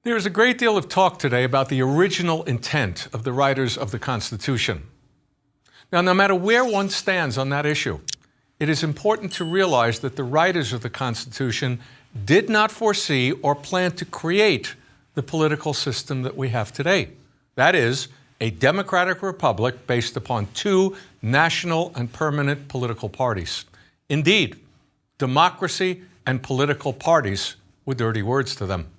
There is a great deal of talk today about the original intent of the writers of the Constitution. Now, no matter where one stands on that issue, it is important to realize that the writers of the Constitution did not foresee or plan to create the political system that we have today. That is, a democratic republic based upon two national and permanent political parties. Indeed, democracy and political parties were dirty words to them.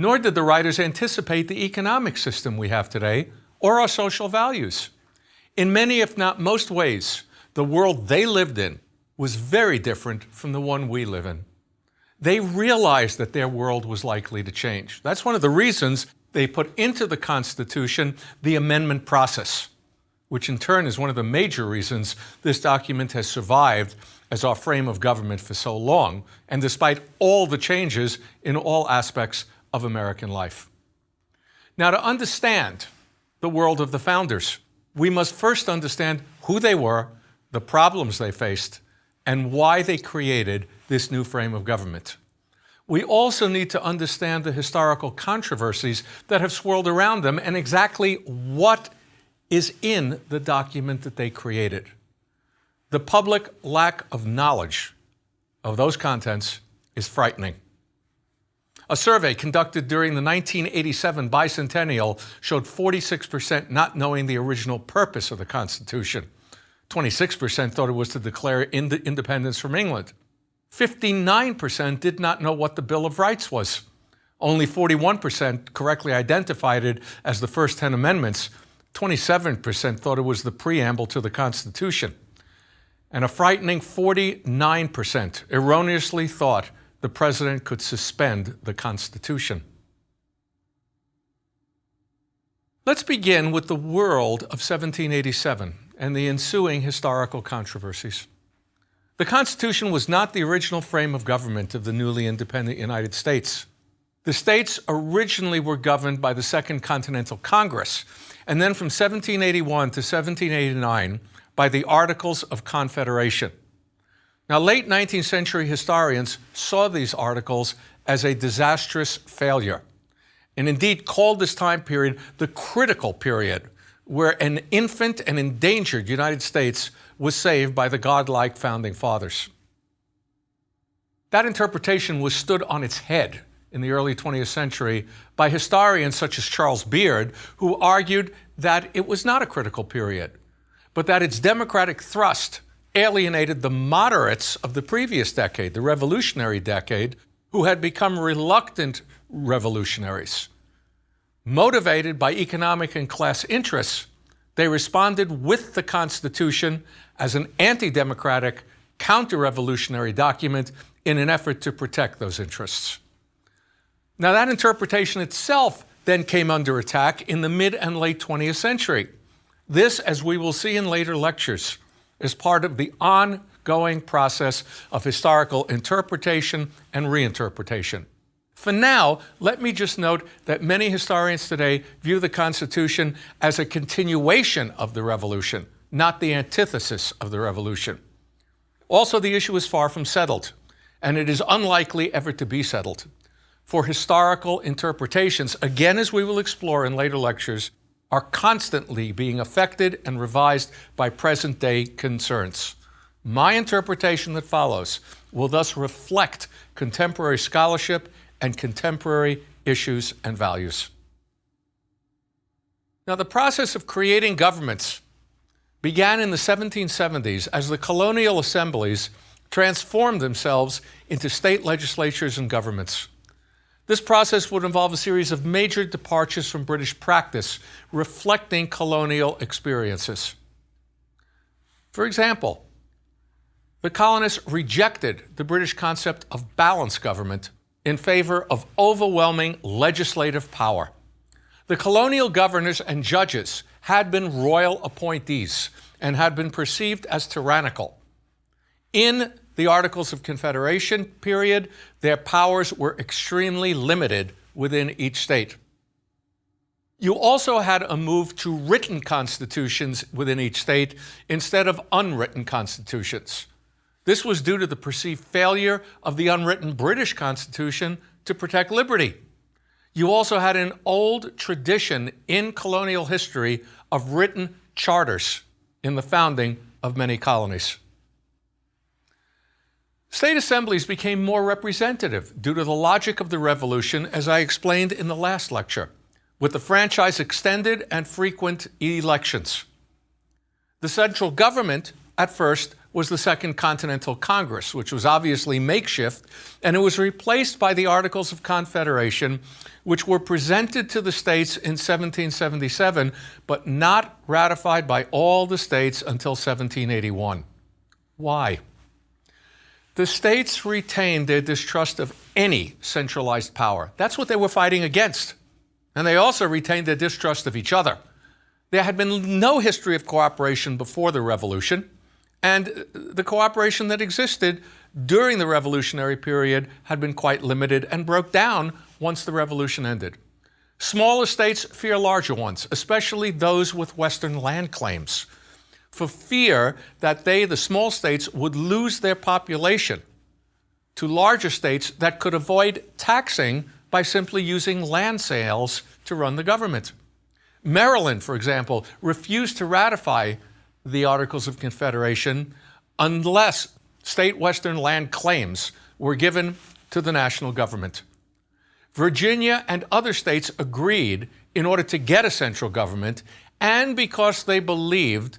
Nor did the writers anticipate the economic system we have today or our social values. In many, if not most ways, the world they lived in was very different from the one we live in. They realized that their world was likely to change. That's one of the reasons they put into the Constitution the amendment process, which in turn is one of the major reasons this document has survived as our frame of government for so long, and despite all the changes in all aspects of American life. Now, to understand the world of the founders, we must first understand who they were, the problems they faced, and why they created this new frame of government. We also need to understand the historical controversies that have swirled around them and exactly what is in the document that they created. The public lack of knowledge of those contents is frightening. A survey conducted during the 1987 bicentennial showed 46% not knowing the original purpose of the Constitution. 26% thought it was to declare independence from England. 59% did not know what the Bill of Rights was. Only 41% correctly identified it as the first 10 amendments. 27% thought it was the preamble to the Constitution. And a frightening 49% erroneously thought the president could suspend the Constitution. Let's begin with the world of 1787 and the ensuing historical controversies. The Constitution was not the original frame of government of the newly independent United States. The states originally were governed by the Second Continental Congress, and then from 1781 to 1789 by the Articles of Confederation. Now, late 19th century historians saw these articles as a disastrous failure, and indeed called this time period the critical period, where an infant and endangered United States was saved by the godlike founding fathers. That interpretation was stood on its head in the early 20th century by historians such as Charles Beard, who argued that it was not a critical period, but that its democratic thrust alienated the moderates of the previous decade, the revolutionary decade, who had become reluctant revolutionaries. Motivated by economic and class interests, they responded with the Constitution as an anti-democratic, counter-revolutionary document in an effort to protect those interests. Now, that interpretation itself then came under attack in the mid and late 20th century. This, as we will see in later lectures, is part of the ongoing process of historical interpretation and reinterpretation. For now, let me just note that many historians today view the Constitution as a continuation of the Revolution, not the antithesis of the Revolution. Also, the issue is far from settled, and it is unlikely ever to be settled. For historical interpretations, again, as we will explore in later lectures, are constantly being affected and revised by present-day concerns. My interpretation that follows will thus reflect contemporary scholarship and contemporary issues and values. Now, the process of creating governments began in the 1770s as the colonial assemblies transformed themselves into state legislatures and governments. This process would involve a series of major departures from British practice, reflecting colonial experiences. For example, the colonists rejected the British concept of balanced government in favor of overwhelming legislative power. The colonial governors and judges had been royal appointees and had been perceived as tyrannical. In the Articles of Confederation period, their powers were extremely limited within each state. You also had a move to written constitutions within each state instead of unwritten constitutions. This was due to the perceived failure of the unwritten British Constitution to protect liberty. You also had an old tradition in colonial history of written charters in the founding of many colonies. State assemblies became more representative due to the logic of the Revolution, as I explained in the last lecture, with the franchise extended and frequent elections. The central government, at first, was the Second Continental Congress, which was obviously makeshift, and it was replaced by the Articles of Confederation, which were presented to the states in 1777, but not ratified by all the states until 1781. Why? The states retained their distrust of any centralized power. That's what they were fighting against. And they also retained their distrust of each other. There had been no history of cooperation before the Revolution, and the cooperation that existed during the revolutionary period had been quite limited and broke down once the Revolution ended. Smaller states fear larger ones, especially those with Western land claims, for fear that they, the small states, would lose their population to larger states that could avoid taxing by simply using land sales to run the government. Maryland, for example, refused to ratify the Articles of Confederation unless state Western land claims were given to the national government. Virginia and other states agreed in order to get a central government, and because they believed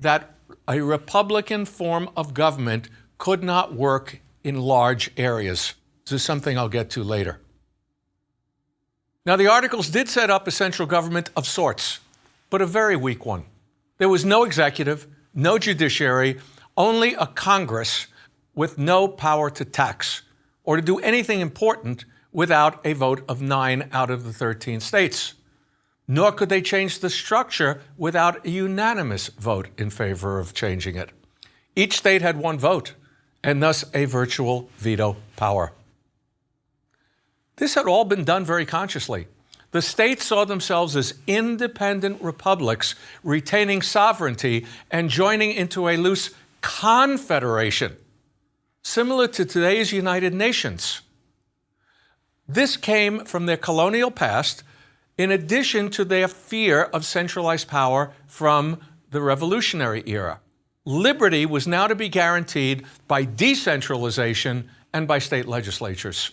that a Republican form of government could not work in large areas. This is something I'll get to later. Now, the Articles did set up a central government of sorts, but a very weak one. There was no executive, no judiciary, only a Congress with no power to tax or to do anything important without a vote of 9 out of the 13 states. Nor could they change the structure without a unanimous vote in favor of changing it. Each state had one vote, and thus a virtual veto power. This had all been done very consciously. The states saw themselves as independent republics, retaining sovereignty and joining into a loose confederation, similar to today's United Nations. This came from their colonial past, in addition to their fear of centralized power from the Revolutionary era. Liberty was now to be guaranteed by decentralization and by state legislatures.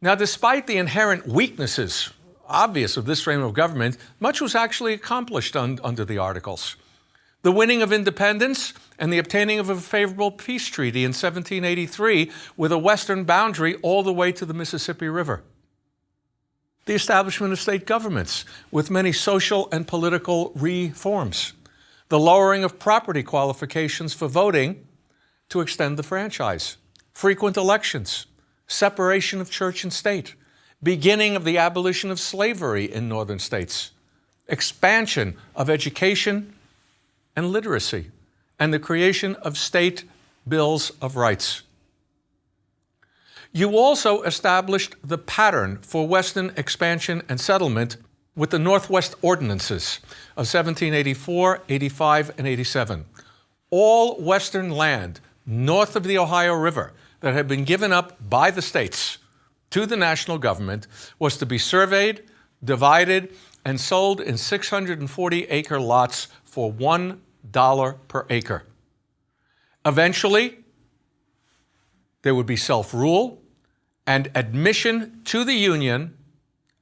Now, despite the inherent weaknesses, obvious, of this frame of government, much was actually accomplished under the Articles. The winning of independence and the obtaining of a favorable peace treaty in 1783 with a western boundary all the way to the Mississippi River. The establishment of state governments with many social and political reforms. The lowering of property qualifications for voting to extend the franchise. Frequent elections. Separation of church and state, beginning of the abolition of slavery in northern states, expansion of education and literacy, and the creation of state bills of rights. You also established the pattern for Western expansion and settlement with the Northwest Ordinances of 1784, 85, and 87. All Western land north of the Ohio River that had been given up by the states to the national government was to be surveyed, divided, and sold in 640-acre lots for $1 per acre. Eventually, there would be self-rule and admission to the Union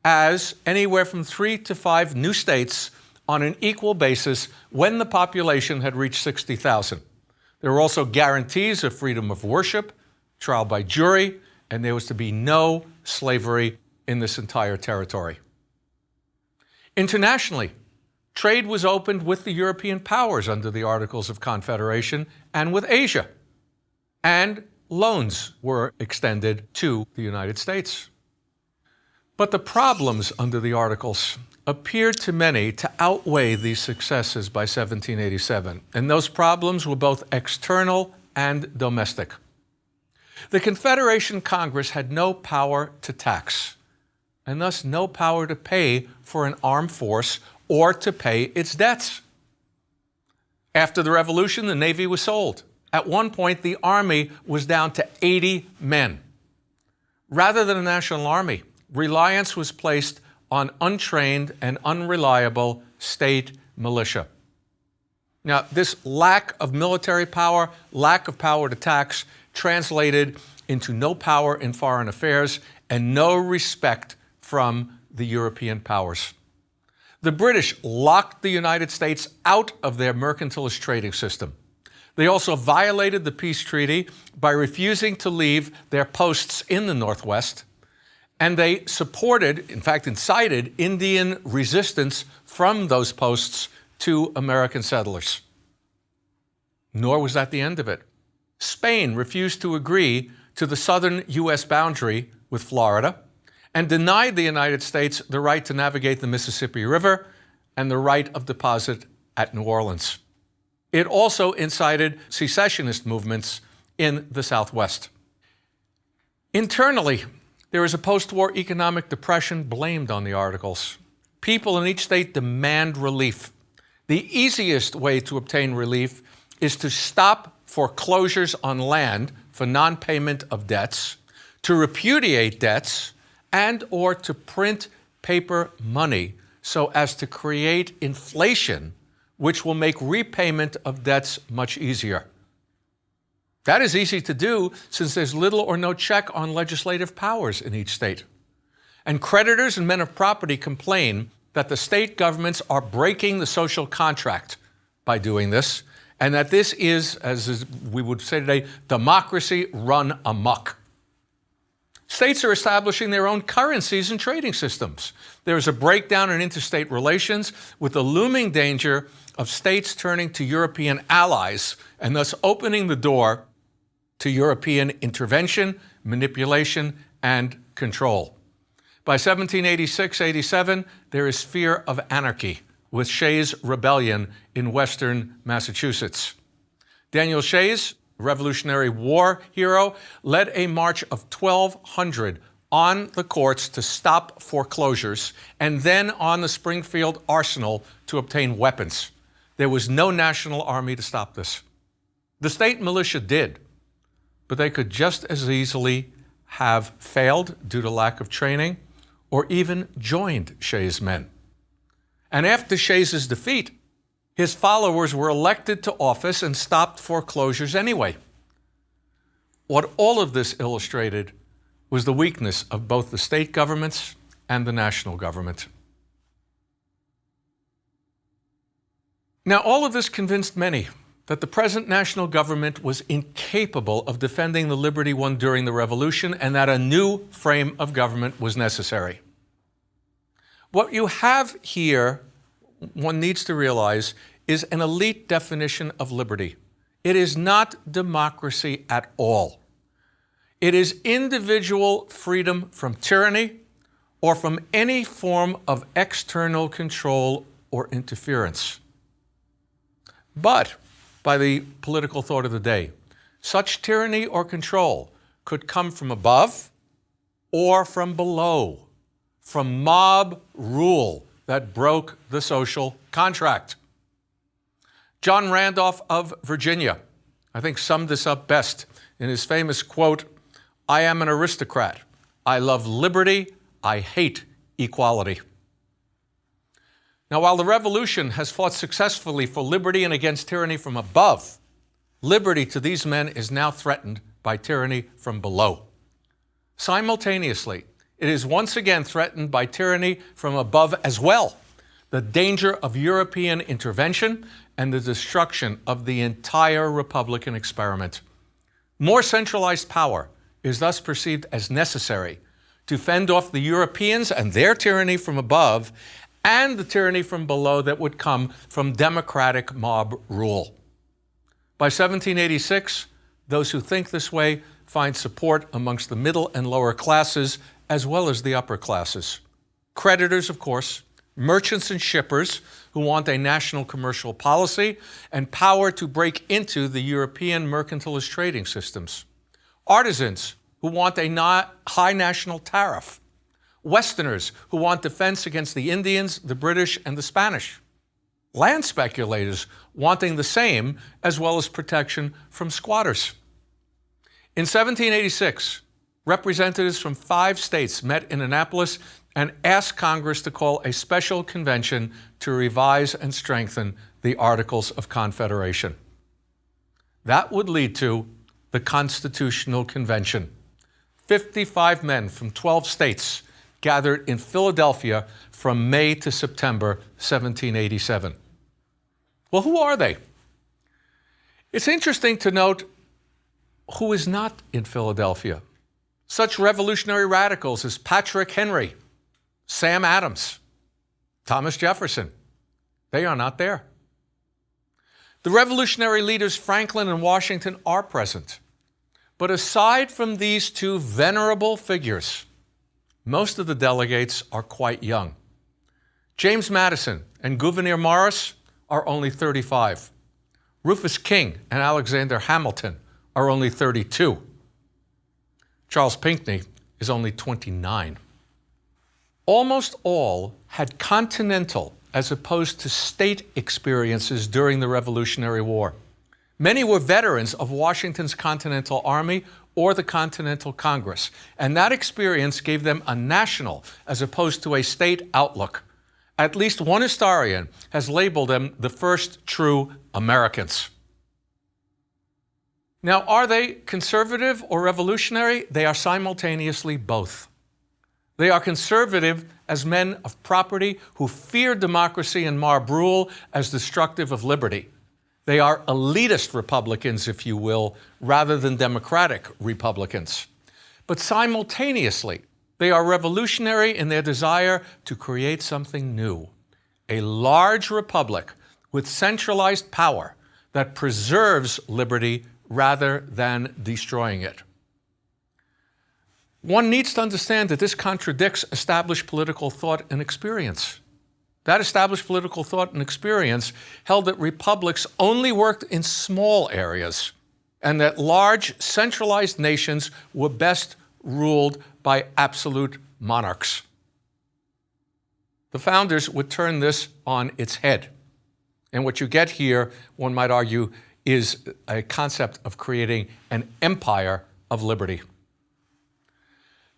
as anywhere from 3 to 5 new states on an equal basis when the population had reached 60,000. There were also guarantees of freedom of worship, trial by jury, and there was to be no slavery in this entire territory. Internationally, trade was opened with the European powers under the Articles of Confederation and with Asia, and loans were extended to the United States. But the problems under the Articles appeared to many to outweigh these successes by 1787, and those problems were both external and domestic. The Confederation Congress had no power to tax, and thus no power to pay for an armed force or to pay its debts. After the Revolution, the Navy was sold. At one point, the Army was down to 80 men. Rather than a national army, reliance was placed on untrained and unreliable state militia. Now, this lack of military power, lack of power to tax, translated into no power in foreign affairs and no respect from the European powers. The British locked the United States out of their mercantilist trading system. They also violated the peace treaty by refusing to leave their posts in the Northwest, and they supported, in fact incited, Indian resistance from those posts to American settlers. Nor was that the end of it. Spain refused to agree to the southern U.S. boundary with Florida and denied the United States the right to navigate the Mississippi River and the right of deposit at New Orleans. It also incited secessionist movements in the Southwest. Internally, there is a post-war economic depression blamed on the Articles. People in each state demand relief. The easiest way to obtain relief is to stop foreclosures on land for non-payment of debts, to repudiate debts, and or to print paper money so as to create inflation, which will make repayment of debts much easier. That is easy to do since there's little or no check on legislative powers in each state. And creditors and men of property complain that the state governments are breaking the social contract by doing this, and that this is, as we would say today, democracy run amok. States are establishing their own currencies and trading systems. There is a breakdown in interstate relations with the looming danger of states turning to European allies and thus opening the door to European intervention, manipulation, and control. By 1786-87, there is fear of anarchy with Shays' rebellion in western Massachusetts. Daniel Shays, Revolutionary War hero, led a march of 1,200 on the courts to stop foreclosures and then on the Springfield arsenal to obtain weapons. There was no national army to stop this. The state militia did, but they could just as easily have failed due to lack of training or even joined Shays' men. And after Shays' defeat, his followers were elected to office and stopped foreclosures anyway. What all of this illustrated was the weakness of both the state governments and the national government. Now, all of this convinced many that the present national government was incapable of defending the liberty won during the Revolution and that a new frame of government was necessary. What you have here, one needs to realize, is an elite definition of liberty. It is not democracy at all. It is individual freedom from tyranny or from any form of external control or interference. But, by the political thought of the day, such tyranny or control could come from above or from below, from mob rule that broke the social contract. John Randolph of Virginia, I think, summed this up best in his famous quote, "I am an aristocrat. I love liberty. I hate equality." Now, while the revolution has fought successfully for liberty and against tyranny from above, liberty to these men is now threatened by tyranny from below. Simultaneously, it is once again threatened by tyranny from above as well, the danger of European intervention and the destruction of the entire Republican experiment. More centralized power is thus perceived as necessary to fend off the Europeans and their tyranny from above and the tyranny from below that would come from democratic mob rule. By 1786, those who think this way find support amongst the middle and lower classes as well as the upper classes. Creditors, of course, merchants and shippers who want a national commercial policy and power to break into the European mercantilist trading systems. Artisans who want a high national tariff. Westerners who want defense against the Indians, the British, and the Spanish. Land speculators wanting the same, as well as protection from squatters. In 1786, representatives from 5 states met in Annapolis and asked Congress to call a special convention to revise and strengthen the Articles of Confederation. That would lead to the Constitutional Convention. 55 men from 12 states gathered in Philadelphia from May to September 1787. Well, who are they? It's interesting to note who is not in Philadelphia. Such revolutionary radicals as Patrick Henry, Sam Adams, Thomas Jefferson, they are not there. The revolutionary leaders Franklin and Washington are present. But aside from these 2 venerable figures, most of the delegates are quite young. James Madison and Gouverneur Morris are only 35. Rufus King and Alexander Hamilton are only 32. Charles Pinckney is only 29. Almost all had continental as opposed to state experiences during the Revolutionary War. Many were veterans of Washington's Continental Army or the Continental Congress, and that experience gave them a national as opposed to a state outlook. At least one historian has labeled them the first true Americans. Now, are they conservative or revolutionary? They are simultaneously both. They are conservative as men of property who fear democracy and mob rule as destructive of liberty. They are elitist Republicans, if you will, rather than democratic Republicans. But simultaneously, they are revolutionary in their desire to create something new, a large republic with centralized power that preserves liberty rather than destroying it. One needs to understand that this contradicts established political thought and experience. That established political thought and experience held that republics only worked in small areas and that large, centralized nations were best ruled by absolute monarchs. The founders would turn this on its head. And what you get here, one might argue, is a concept of creating an empire of liberty.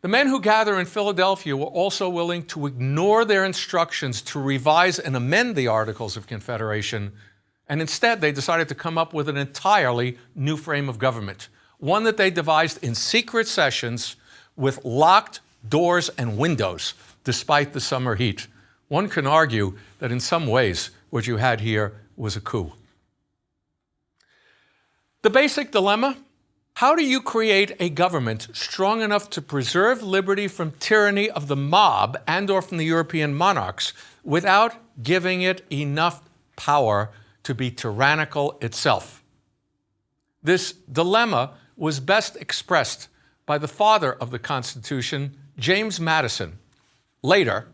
The men who gather in Philadelphia were also willing to ignore their instructions to revise and amend the Articles of Confederation, and instead they decided to come up with an entirely new frame of government, one that they devised in secret sessions with locked doors and windows, despite the summer heat. One can argue that in some ways what you had here was a coup. The basic dilemma: how do you create a government strong enough to preserve liberty from tyranny of the mob and/or from the European monarchs without giving it enough power to be tyrannical itself? This dilemma was best expressed by the father of the Constitution, James Madison, later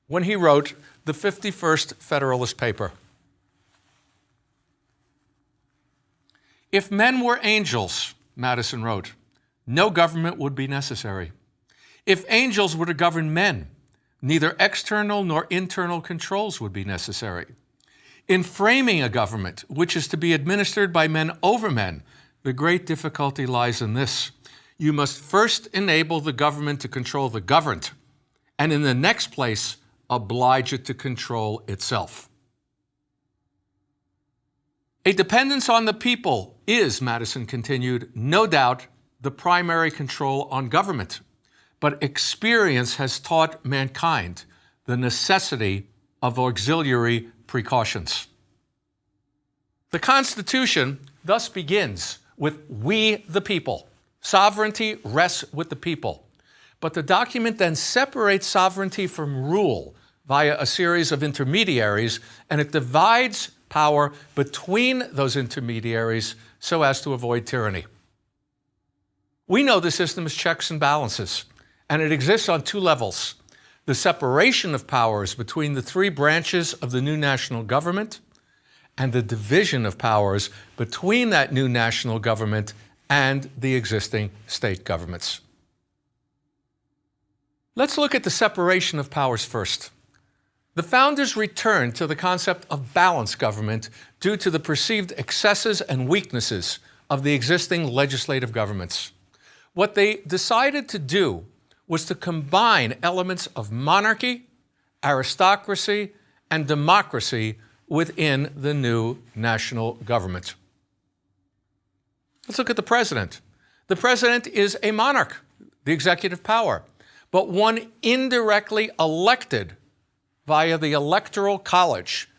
when he wrote the 51st Federalist Paper. "If men were angels," Madison wrote, "no government would be necessary. If angels were to govern men, neither external nor internal controls would be necessary. In framing a government which is to be administered by men over men, the great difficulty lies in this: you must first enable the government to control the governed, and in the next place, oblige it to control itself." A dependence on the people is, Madison continued, no doubt the primary control on government, but experience has taught mankind the necessity of auxiliary precautions. The Constitution thus begins with "we the people." Sovereignty rests with the people. But the document then separates sovereignty from rule via a series of intermediaries, and it divides power between those intermediaries so as to avoid tyranny. We know the system is checks and balances, and it exists on 2 levels: the separation of powers between the 3 branches of the new national government, and the division of powers between that new national government and the existing state governments. Let's look at the separation of powers first. The founders returned to the concept of balanced government due to the perceived excesses and weaknesses of the existing legislative governments. What they decided to do was to combine elements of monarchy, aristocracy, and democracy within the new national government. Let's look at the president. The president is a monarch, the executive power, but one indirectly elected via the Electoral College.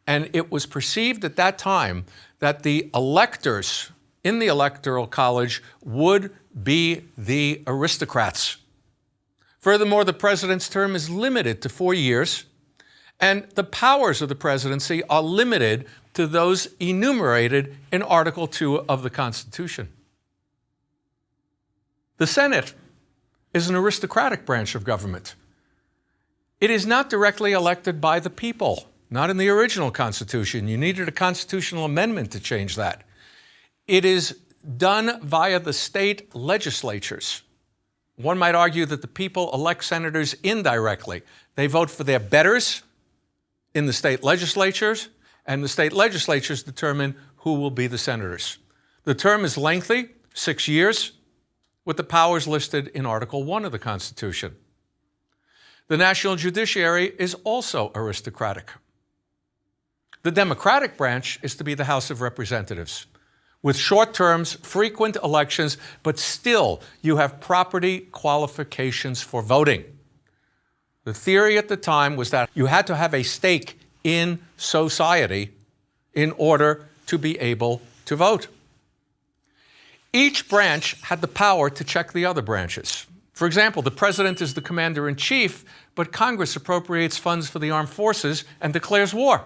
And it was perceived at that time that the electors in the Electoral College would be the aristocrats. Furthermore, the president's term is limited to 4 years, and the powers of the presidency are limited to those enumerated in Article 2 of the Constitution. The Senate is an aristocratic branch of government. It is not directly elected by the people, not in the original Constitution. You needed a constitutional amendment to change that. It is done via the state legislatures. One might argue that the people elect senators indirectly. They vote for their betters in the state legislatures, and the state legislatures determine who will be the senators. The term is lengthy, 6 years, with the powers listed in Article 1 of the Constitution. The national judiciary is also aristocratic. The Democratic branch is to be the House of Representatives, with short terms, frequent elections, but still you have property qualifications for voting. The theory at the time was that you had to have a stake in society in order to be able to vote. Each branch had the power to check the other branches. For example, the president is the commander-in-chief, but Congress appropriates funds for the armed forces and declares war.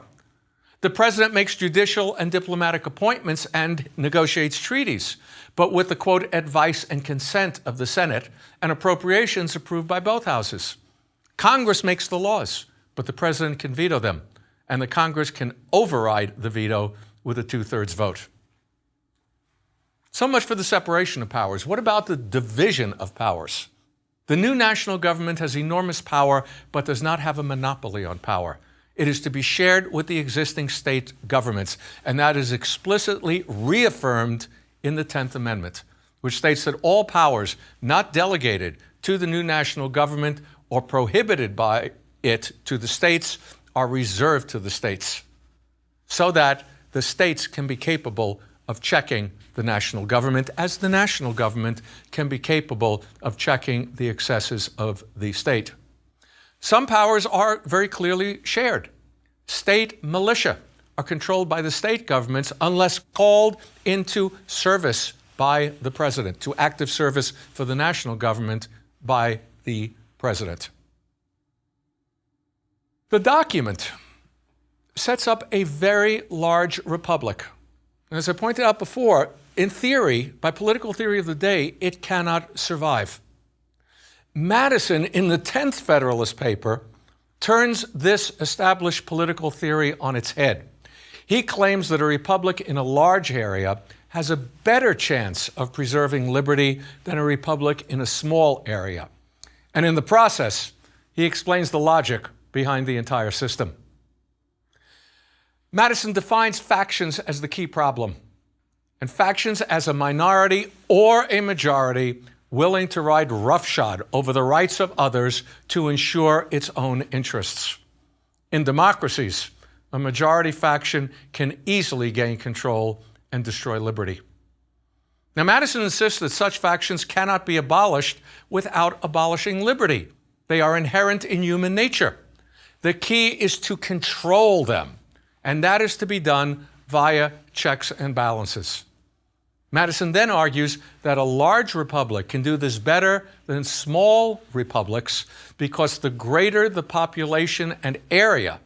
The president makes judicial and diplomatic appointments and negotiates treaties, but with the, quote, advice and consent of the Senate and appropriations approved by both houses. Congress makes the laws, but the president can veto them, and the Congress can override the veto with a 2/3 vote. So much for the separation of powers. What about the division of powers? The new national government has enormous power, but does not have a monopoly on power. It is to be shared with the existing state governments, and that is explicitly reaffirmed in the 10th Amendment, which states that all powers not delegated to the new national government or prohibited by it to the states are reserved to the states, so that the states can be capable of checking the national government, as the national government can be capable of checking the excesses of the state. Some powers are very clearly shared. State militia are controlled by the state governments unless called into service by the president, to active service for the national government by the president. The document sets up a very large republic. And as I pointed out before, in theory, by political theory of the day, it cannot survive. Madison, in the 10th Federalist paper, turns this established political theory on its head. He claims that a republic in a large area has a better chance of preserving liberty than a republic in a small area. And in the process, he explains the logic behind the entire system. Madison defines factions as the key problem, and factions as a minority or a majority willing to ride roughshod over the rights of others to ensure its own interests. In democracies, a majority faction can easily gain control and destroy liberty. Now, Madison insists that such factions cannot be abolished without abolishing liberty. They are inherent in human nature. The key is to control them, and that is to be done via checks and balances. Madison then argues that a large republic can do this better than small republics because the greater the population and area,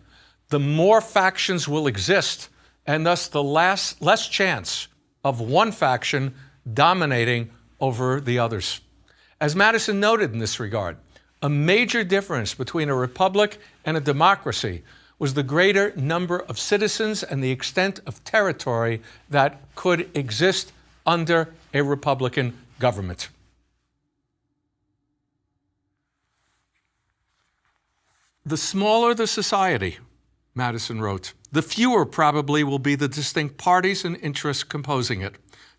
the more factions will exist, and thus the less chance of one faction dominating over the others. As Madison noted in this regard, a major difference between a republic and a democracy was the greater number of citizens and the extent of territory that could exist under a Republican government. The smaller the society, Madison wrote, the fewer probably will be the distinct parties and interests composing it.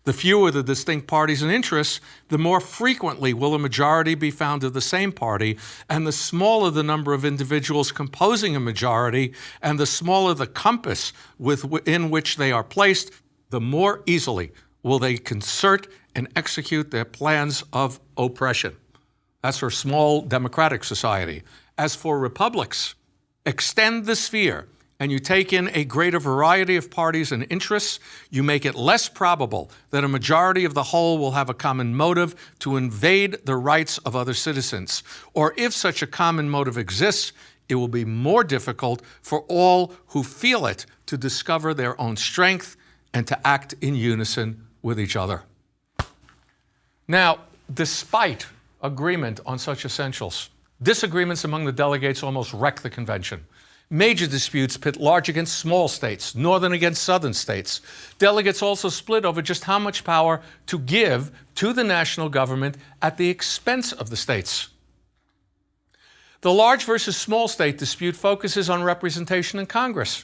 The fewer the distinct parties and interests, the more frequently will a majority be found of the same party, and the smaller the number of individuals composing a majority, and the smaller the compass within which they are placed, the more easily will they concert and execute their plans of oppression. That's for small democratic society. As for republics, extend the sphere, and you take in a greater variety of parties and interests, you make it less probable that a majority of the whole will have a common motive to invade the rights of other citizens. Or if such a common motive exists, it will be more difficult for all who feel it to discover their own strength and to act in unison with each other. Now, despite agreement on such essentials, disagreements among the delegates almost wrecked the convention. Major disputes pit large against small states, northern against southern states. Delegates also split over just how much power to give to the national government at the expense of the states. The large versus small state dispute focuses on representation in Congress.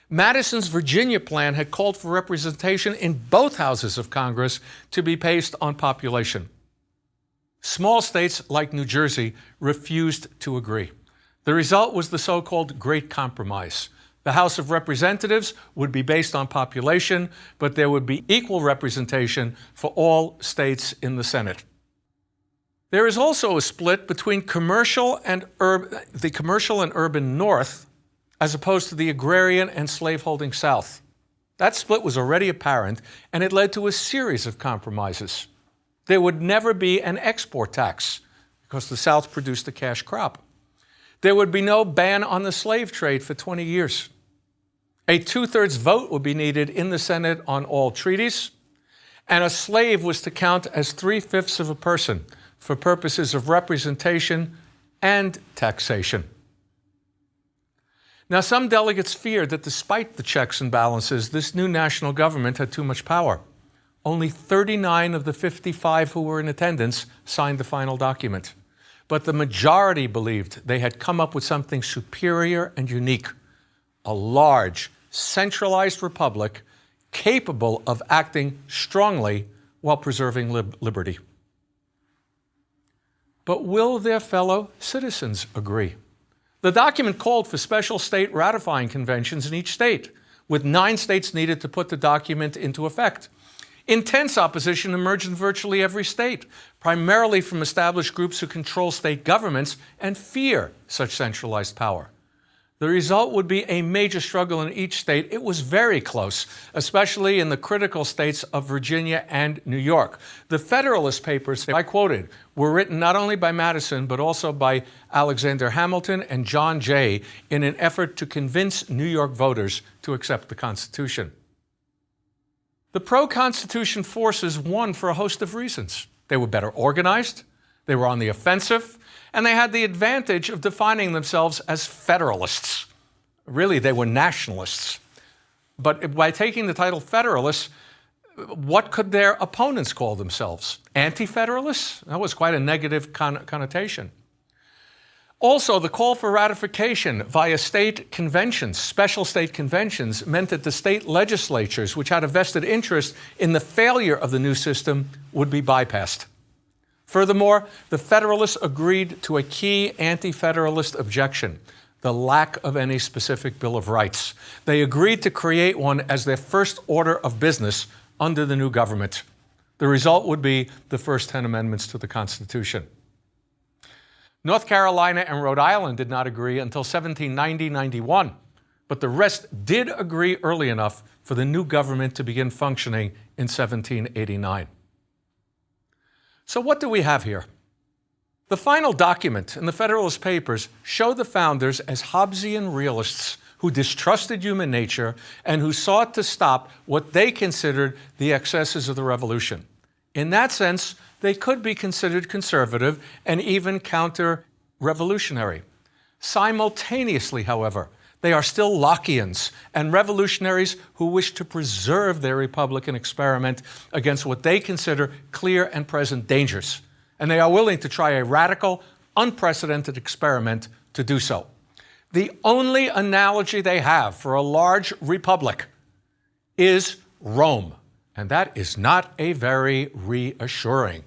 Madison's Virginia plan had called for representation in both houses of Congress to be based on population. Small states like New Jersey refused to agree. The result was the so-called Great Compromise. The House of Representatives would be based on population, but there would be equal representation for all states in the Senate. There is also a split between the commercial and urban North, as opposed to the agrarian and slaveholding South. That split was already apparent, and it led to a series of compromises. There would never be an export tax, because the South produced a cash crop. There would be no ban on the slave trade for 20 years. A 2/3 vote would be needed in the Senate on all treaties, and a slave was to count as 3/5 of a person for purposes of representation and taxation. Now, some delegates feared that despite the checks and balances, this new national government had too much power. Only 39 of the 55 who were in attendance signed the final document. But the majority believed they had come up with something superior and unique, a large, centralized republic capable of acting strongly while preserving liberty. But will their fellow citizens agree? The document called for special state ratifying conventions in each state, with 9 states needed to put the document into effect. Intense opposition emerged in virtually every state, primarily from established groups who control state governments and fear such centralized power. The result would be a major struggle in each state. It was very close, especially in the critical states of Virginia and New York. The Federalist Papers, I quoted, were written not only by Madison, but also by Alexander Hamilton and John Jay in an effort to convince New York voters to accept the Constitution. The pro-Constitution forces won for a host of reasons. They were better organized, they were on the offensive, and they had the advantage of defining themselves as Federalists. Really, they were nationalists. But by taking the title Federalists, what could their opponents call themselves? Anti-Federalists? That was quite a negative connotation. Also, the call for ratification via state conventions, special state conventions, meant that the state legislatures, which had a vested interest in the failure of the new system, would be bypassed. Furthermore, the Federalists agreed to a key anti-Federalist objection, the lack of any specific Bill of Rights. They agreed to create one as their first order of business under the new government. The result would be the first 10 amendments to the Constitution. North Carolina and Rhode Island did not agree until 1790-91, but the rest did agree early enough for the new government to begin functioning in 1789. So what do we have here? The final document in the Federalist Papers show the founders as Hobbesian realists who distrusted human nature and who sought to stop what they considered the excesses of the Revolution. In that sense, they could be considered conservative and even counter-revolutionary. Simultaneously, however, they are still Lockeans and revolutionaries who wish to preserve their Republican experiment against what they consider clear and present dangers. And they are willing to try a radical, unprecedented experiment to do so. The only analogy they have for a large republic is Rome, And that is not a very reassuring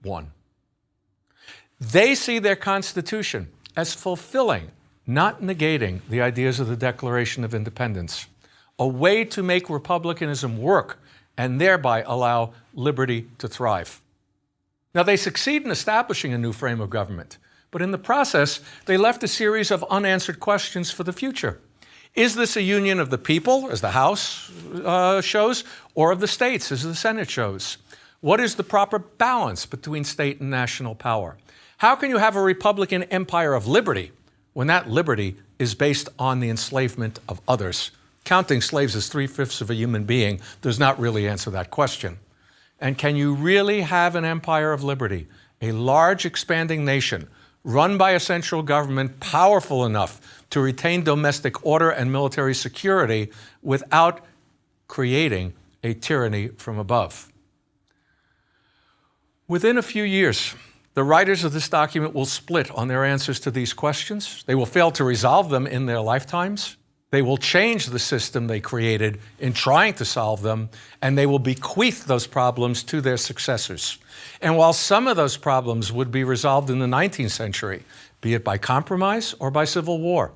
one. They see their Constitution as fulfilling, not negating, the ideas of the Declaration of Independence, a way to make republicanism work and thereby allow liberty to thrive. Now, they succeed in establishing a new frame of government, but in the process, they left a series of unanswered questions for the future. Is this a union of the people, as the House shows, or of the states, as the Senate shows? What is the proper balance between state and national power? How can you have a Republican empire of liberty when that liberty is based on the enslavement of others? Counting slaves as 3/5 of a human being does not really answer that question. And can you really have an empire of liberty, a large expanding nation, run by a central government powerful enough to retain domestic order and military security without creating a tyranny from above? Within a few years, the writers of this document will split on their answers to these questions. They will fail to resolve them in their lifetimes. They will change the system they created in trying to solve them, and they will bequeath those problems to their successors. And while some of those problems would be resolved in the 19th century, be it by compromise or by civil war,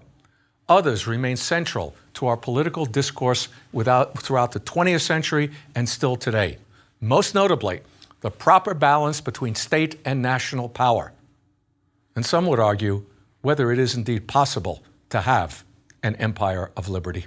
others remain central to our political discourse throughout the 20th century and still today. Most notably, the proper balance between state and national power. And some would argue whether it is indeed possible to have an empire of liberty.